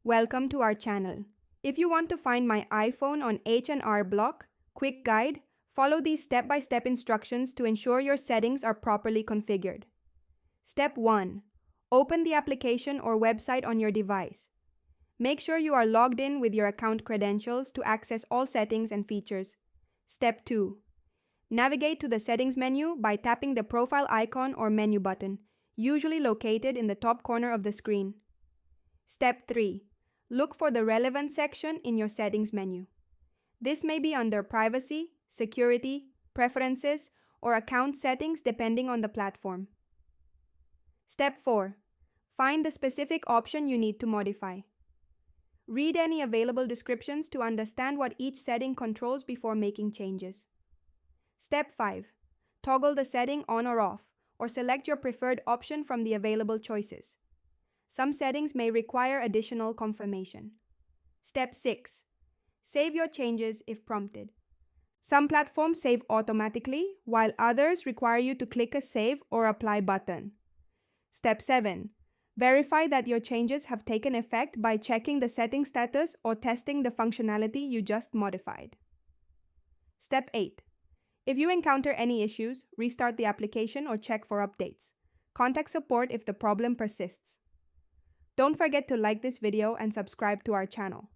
Welcome to our channel. If you want to find my iPhone on H&R Block, quick guide, follow these step-by-step instructions to ensure your settings are properly configured. Step 1. Open the application or website on your device. Make sure you are logged in with your account credentials to access all settings and features. Step 2. Navigate to the settings menu by tapping the profile icon or menu button, usually located in the top corner of the screen. Step 3. Look for the relevant section in your settings menu. This may be under Privacy, Security, Preferences, or Account Settings depending on the platform. Step 4. Find the specific option you need to modify. Read any available descriptions to understand what each setting controls before making changes. Step 5. Toggle the setting on or off, or select your preferred option from the available choices. Some settings may require additional confirmation. Step 6. Save your changes if prompted. Some platforms save automatically, while others require you to click a Save or Apply button. Step 7. Verify that your changes have taken effect by checking the setting status or testing the functionality you just modified. Step 8. If you encounter any issues, restart the application or check for updates. Contact support if the problem persists. Don't forget to like this video and subscribe to our channel.